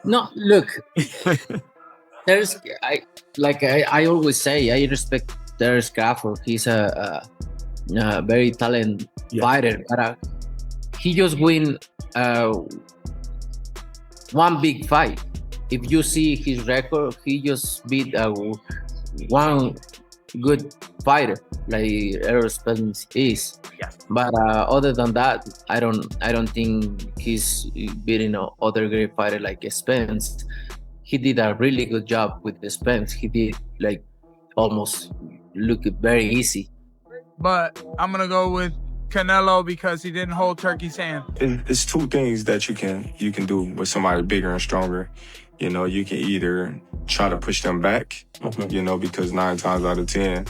No, look, there's I always say I respect Terence Crawford. He's a very talented fighter, but he just win one big fight. If you see his record, he just beat one good fighter like Errol Spence is. Yes. But other than that, I don't think he's beating other great fighter like Spence. He did a really good job with the Spence. He did like almost look very easy. But I'm gonna go with Canelo because he didn't hold Turkey's hand. It's two things that you can do with somebody bigger and stronger. You know, you can either try to push them back, you know, because 9 times out of 10,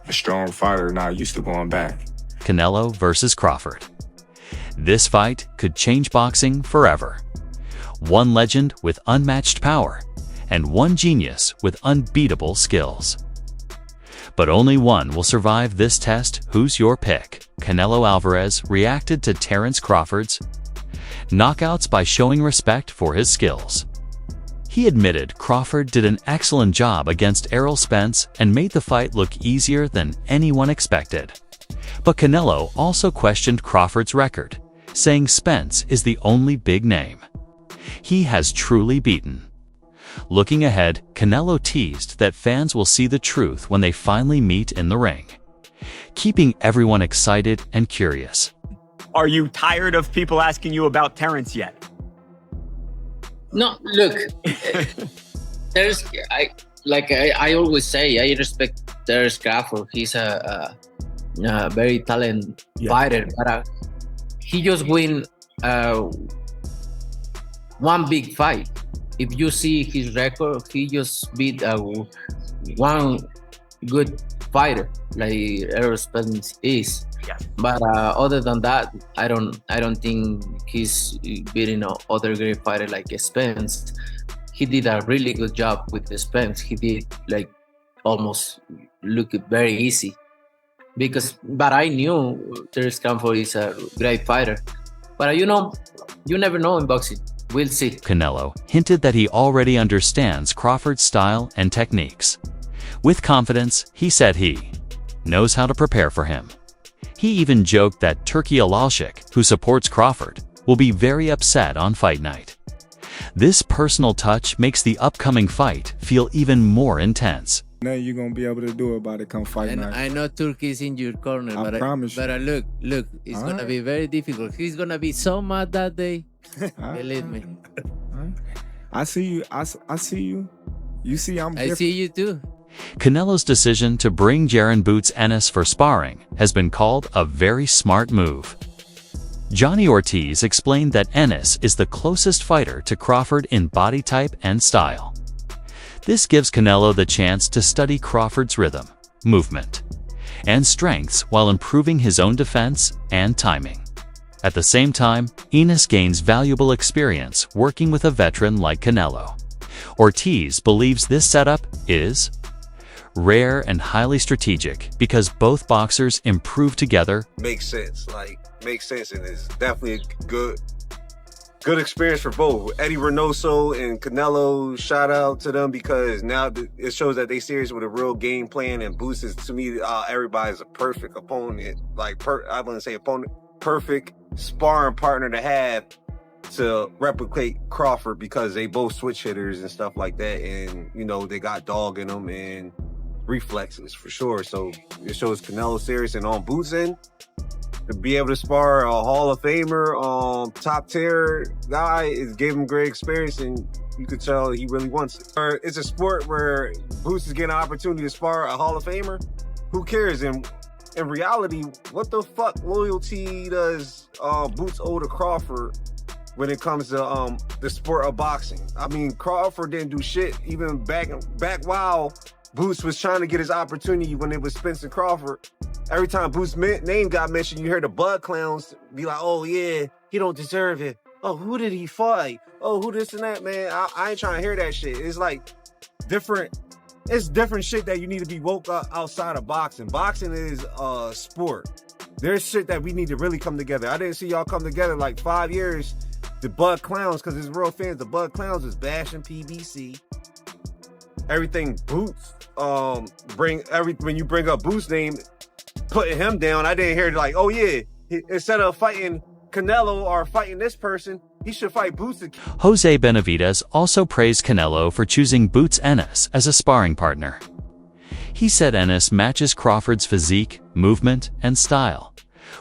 a strong fighter not used to going back. Canelo versus Crawford. This fight could change boxing forever. One legend with unmatched power, and one genius with unbeatable skills. But only one will survive this test. Who's your pick? Canelo Alvarez reacted to Terence Crawford's knockouts by showing respect for his skills. He admitted Crawford did an excellent job against Errol Spence and made the fight look easier than anyone expected. But Canelo also questioned Crawford's record, saying Spence is the only big name he has truly beaten. Looking ahead, Canelo teased that fans will see the truth when they finally meet in the ring, keeping everyone excited and curious. Are you tired of people asking you about Terence yet? No, look, I always say I respect Terence Crawford. He's a very talented fighter, but he just win one big fight. If you see his record, he just beat one good fighter like Errol Spence is. Yes. But other than that, I don't think he's beating other great fighter like Spence. He did a really good job with the Spence. He did like almost look very easy. But I knew Terence Crawford is a great fighter. But you never know in boxing. We'll see. Canelo hinted that he already understands Crawford's style and techniques. With confidence, he said he knows how to prepare for him. He even joked that Turki Alalshik, who supports Crawford, will be very upset on fight night. This personal touch makes the upcoming fight feel even more intense. Nothing you're gonna be able to do about it come fight night. I know Turkey is in your corner, I promise you. But look, it's gonna be very difficult. He's gonna be so mad that day. Believe me. I see you. I see you. You see I'm different. I see you too. Canelo's decision to bring Jaron Boots Ennis for sparring has been called a very smart move. Johnny Ortiz explained that Ennis is the closest fighter to Crawford in body type and style. This gives Canelo the chance to study Crawford's rhythm, movement, and strengths while improving his own defense and timing. At the same time, Ennis gains valuable experience working with a veteran like Canelo. Ortiz believes this setup is rare and highly strategic because both boxers improve together. Makes sense, and it's definitely a good experience for both. Eddie Reynoso and Canelo, shout out to them because now it shows that they serious with a real game plan, and Boots is, to me, everybody's a perfect opponent. I wouldn't say opponent, perfect sparring partner to have to replicate Crawford because they both switch hitters and stuff like that, and they got dog in them and reflexes for sure. So it shows Canelo serious, and on Boots end, to be able to spar a Hall of Famer, top tier guy, is gave him great experience, and you could tell he really wants it. It's a sport where Boots is getting an opportunity to spar a Hall of Famer. Who cares? And in reality, what the fuck loyalty does Boots owe to Crawford when it comes to the sport of boxing? I mean, Crawford didn't do shit even back while Boots was trying to get his opportunity when it was Spence and Crawford. Every time Boots' name got mentioned, you heard the bud clowns be like, oh yeah, he don't deserve it. Oh, who did he fight? Oh, who this and that, man? I ain't trying to hear that shit. It's like it's different shit that you need to be woke up outside of boxing. Boxing is a sport. There's shit that we need to really come together. I didn't see y'all come together like 5 years the Bud Clowns, because his real fans, the Bud Clowns was bashing PBC. Everything Boots, when you bring up Boots' name, putting him down, I didn't hear like, oh yeah, instead of fighting Canelo or fighting this person, he should fight Boots. Jose Benavidez also praised Canelo for choosing Boots Ennis as a sparring partner. He said Ennis matches Crawford's physique, movement, and style,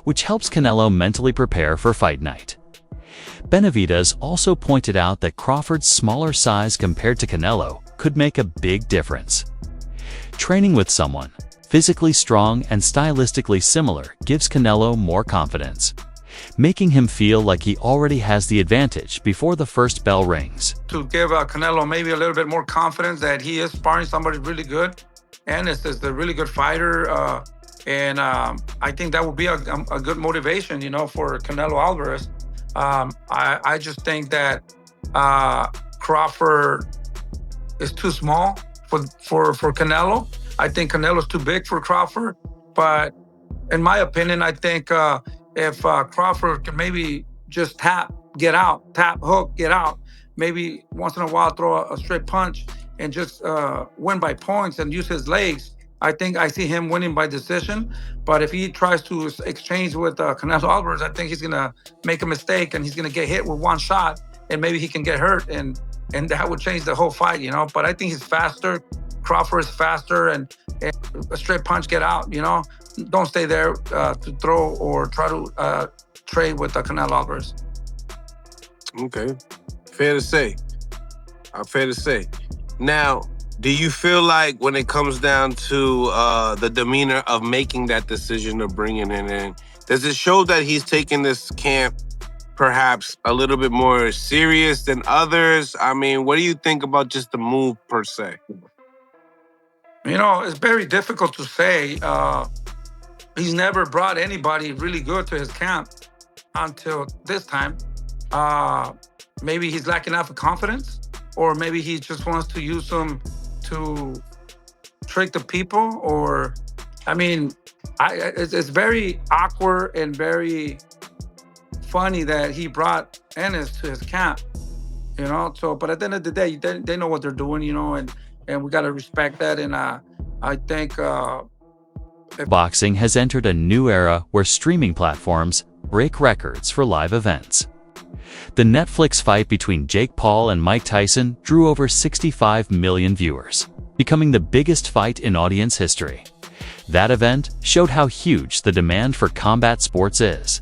which helps Canelo mentally prepare for fight night. Benavidez also pointed out that Crawford's smaller size compared to Canelo could make a big difference. Training with someone physically strong and stylistically similar gives Canelo more confidence, making him feel like he already has the advantage before the first bell rings. To give Canelo maybe a little bit more confidence that he is sparring somebody really good. Ennis is a really good fighter, and I think that would be a good motivation, for Canelo Alvarez. I just think that Crawford is too small for Canelo. I think Canelo's too big for Crawford. But in my opinion, I think if Crawford can maybe just tap, hook, get out, maybe once in a while throw a straight punch and just win by points and use his legs, I think I see him winning by decision. But if he tries to exchange with Canelo Alvarez, I think he's going to make a mistake and he's going to get hit with one shot and maybe he can get hurt and that would change the whole fight, But I think he's faster. Crawford is faster and a straight punch, get out, Don't stay there to throw or try to trade with Canelo Alvarez. Okay. Fair to say. Fair to say. Now, do you feel like when it comes down to the demeanor of making that decision of bringing it in, does it show that he's taking this camp perhaps a little bit more serious than others? I mean, what do you think about just the move per se? It's very difficult to say. He's never brought anybody really good to his camp until this time. Maybe he's lacking enough of confidence, or maybe he just wants to use them to trick the people, it's very awkward and very funny that he brought Ennis to his camp, but at the end of the day, they know what they're doing, and we got to respect that. And I think boxing has entered a new era where streaming platforms break records for live events. The Netflix fight between Jake Paul and Mike Tyson drew over 65 million viewers, becoming the biggest fight in audience history. That event showed how huge the demand for combat sports is.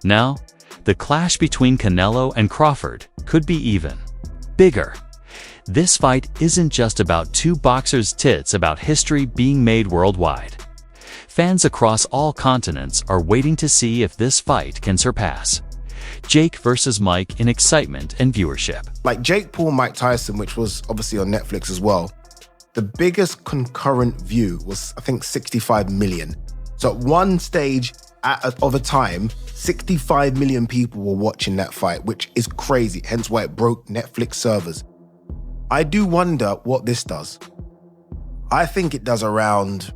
Now, the clash between Canelo and Crawford could be even bigger. This fight isn't just about two boxers' tits about history being made worldwide. Fans across all continents are waiting to see if this fight can surpass Jake versus Mike in excitement and viewership. Like Jake Paul, Mike Tyson, which was obviously on Netflix as well, the biggest concurrent view was, I think, 65 million. So at one stage of a time, 65 million people were watching that fight, which is crazy, hence why it broke Netflix servers. I do wonder what this does. I think it does around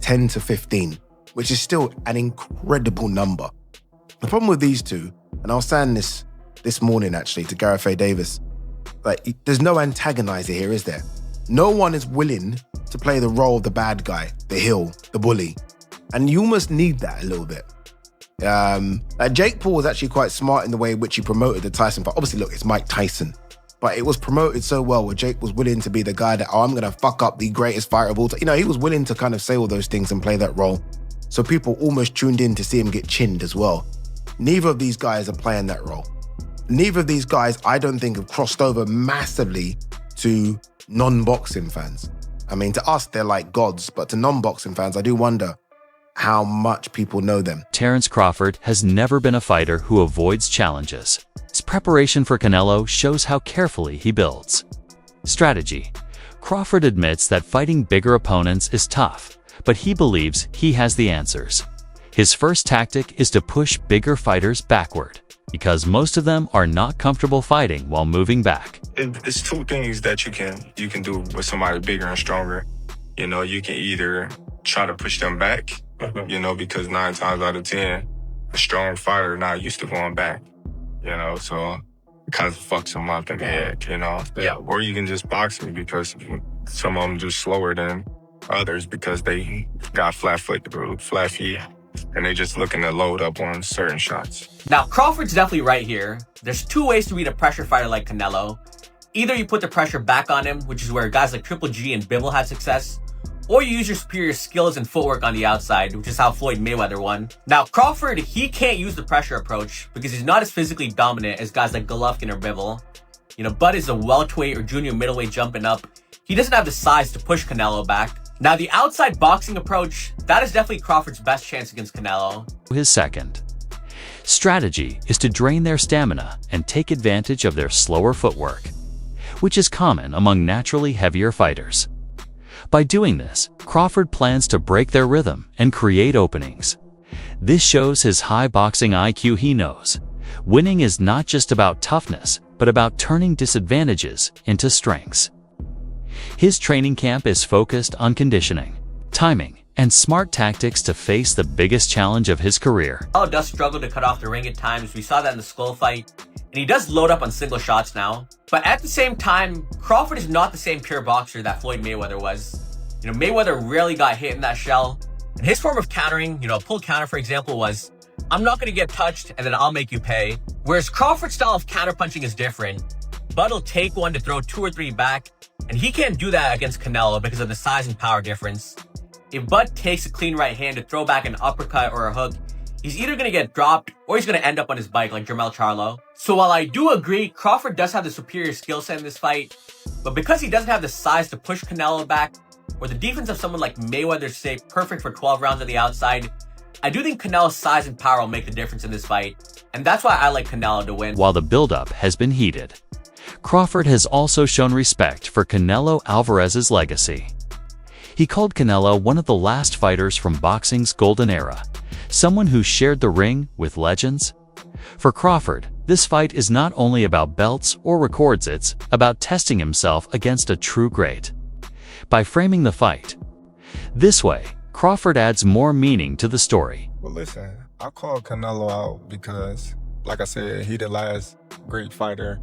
10 to 15, which is still an incredible number. The problem with these two, and I was saying this morning actually to Gareth A. Davis, like, there's no antagonizer here, is there? No one is willing to play the role of the bad guy, the heel, the bully. And you almost need that a little bit. Jake Paul was actually quite smart in the way in which he promoted the Tyson fight. Obviously, look, it's Mike Tyson. But it was promoted so well where Jake was willing to be the guy that, I'm going to fuck up the greatest fighter of all time. He was willing to kind of say all those things and play that role. So people almost tuned in to see him get chinned as well. Neither of these guys are playing that role. Neither of these guys, I don't think, have crossed over massively to non-boxing fans. I mean, to us, they're like gods, but to non-boxing fans, I do wonder how much people know them. Terence Crawford has never been a fighter who avoids challenges. His preparation for Canelo shows how carefully he builds. Strategy. Crawford admits that fighting bigger opponents is tough, but he believes he has the answers. His first tactic is to push bigger fighters backward, because most of them are not comfortable fighting while moving back. It's two things that you can do with somebody bigger and stronger. You can either try to push them back, because 9 times out of 10, a strong fighter not used to going back. you know, so it kind of fucks them up in the head, you know. Yeah. Or you can just box me because some of them just slower than others because they got flat feet, and they just looking to load up on certain shots. Now, Crawford's definitely right here. There's two ways to beat a pressure fighter like Canelo. Either you put the pressure back on him, which is where guys like Triple G and Bivol had success, or you use your superior skills and footwork on the outside, which is how Floyd Mayweather won. Now, Crawford, he can't use the pressure approach because he's not as physically dominant as guys like Golovkin or Bivol. You know, Bud is a welterweight or junior middleweight jumping up. He doesn't have the size to push Canelo back. Now, the outside boxing approach, that is definitely Crawford's best chance against Canelo. His second strategy is to drain their stamina and take advantage of their slower footwork, which is common among naturally heavier fighters. By doing this, Crawford plans to break their rhythm and create openings. This shows his high boxing IQ. He knows winning is not just about toughness, but about turning disadvantages into strengths. His training camp is focused on conditioning, timing, and smart tactics to face the biggest challenge of his career. Canelo does struggle to cut off the ring at times. We saw that in the Skull fight. And he does load up on single shots now. But at the same time, Crawford is not the same pure boxer that Floyd Mayweather was. You know, Mayweather rarely got hit in that shell. And his form of countering, you know, a pull counter, for example, was, I'm not going to get touched and then I'll make you pay. Whereas Crawford's style of counterpunching is different. Bud will take one to throw 2 or 3 back. And he can't do that against Canelo because of the size and power difference. If Bud takes a clean right hand to throw back an uppercut or a hook, he's either going to get dropped or he's going to end up on his bike like Jermell Charlo. So while I do agree Crawford does have the superior skill set in this fight, but because he doesn't have the size to push Canelo back, or the defense of someone like Mayweather stay perfect for 12 rounds on the outside, I do think Canelo's size and power will make the difference in this fight. And that's why I like Canelo to win. While the buildup has been heated, Crawford has also shown respect for Canelo Alvarez's legacy. He called Canelo one of the last fighters from boxing's golden era, someone who shared the ring with legends. For Crawford, this fight is not only about belts or records, it's about testing himself against a true great. By framing the fight this way, Crawford adds more meaning to the story. Well, listen, I called Canelo out because, like I said, he the last great fighter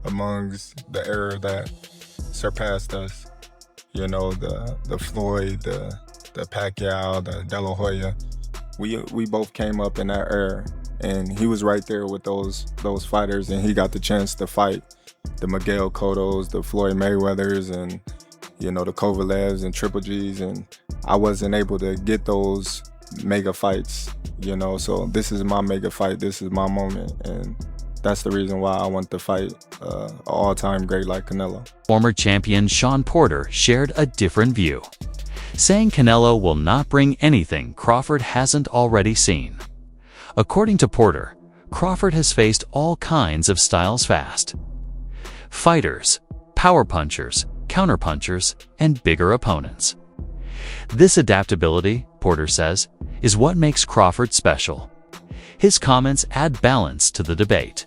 amongst the era that surpassed us. You know, the Floyd, the Pacquiao, the De La Hoya. We both came up in that era, and he was right there with those fighters, and he got the chance to fight the Miguel Cottos, the Floyd Mayweathers, and you know, the Kovalevs and Triple Gs, and I wasn't able to get those mega fights, you know, so this is my mega fight, this is my moment, and that's the reason why I want to fight an all-time great like Canelo. Former champion Shawn Porter shared a different view, saying Canelo will not bring anything Crawford hasn't already seen. According to Porter, Crawford has faced all kinds of styles fast fighters, power punchers, counterpunchers, and bigger opponents. This adaptability, Porter says, is what makes Crawford special. His comments add balance to the debate,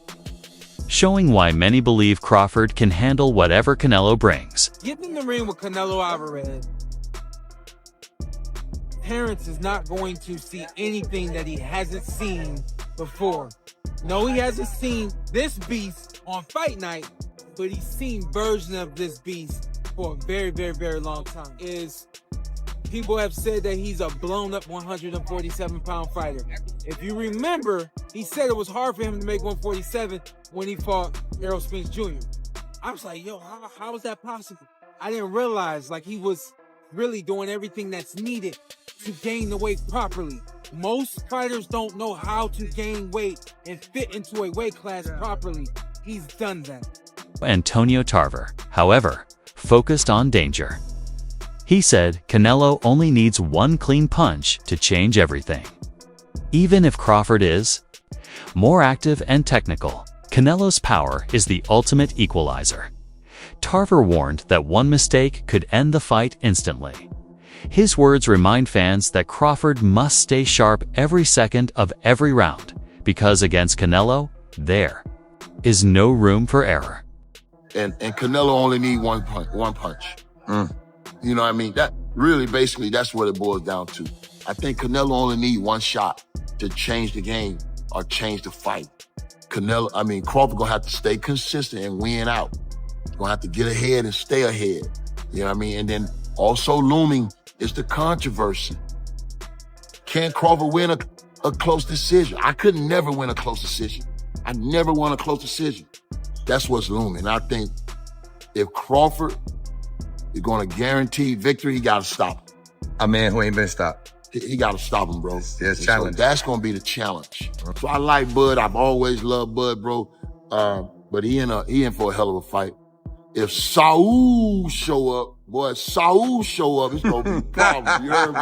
showing why many believe Crawford can handle whatever Canelo brings. Get in the ring with Canelo Alvarez. Terence is not going to see anything that he hasn't seen before. No, he hasn't seen this beast on fight night, but he's seen versions of this beast for a very, very, very long time. People have said that he's a blown-up 147-pound fighter. If you remember, he said it was hard for him to make 147 when he fought Errol Spence Jr. I was like, yo, how is that possible? I didn't realize, like, he was really doing everything that's needed to gain the weight properly. Most fighters don't know how to gain weight and fit into a weight class properly. He's done that. Antonio Tarver, however, focused on danger. He said Canelo only needs one clean punch to change everything. Even if Crawford is more active and technical, Canelo's power is the ultimate equalizer. Tarver warned that one mistake could end the fight instantly. His words remind fans that Crawford must stay sharp every second of every round, because against Canelo, there is no room for error. And Canelo only need one punch. You know what I mean? That really, basically, that's what it boils down to. I think Canelo only need one shot to change the game or change the fight. Crawford gonna have to stay consistent and win out. He's gonna have to get ahead and stay ahead. You know what I mean? And then also looming is the controversy. Can Crawford win a close decision? I could never win a close decision. I never won a close decision. That's what's looming. I think if Crawford is gonna guarantee victory, he gotta stop him. A man who ain't been stopped. He got to stop him, bro. Yes, challenge. So that's going to be the challenge. So I like Bud. I've always loved Bud, bro. But he in for a hell of a fight. If Saul show up, it's going to be a problem. You heard me?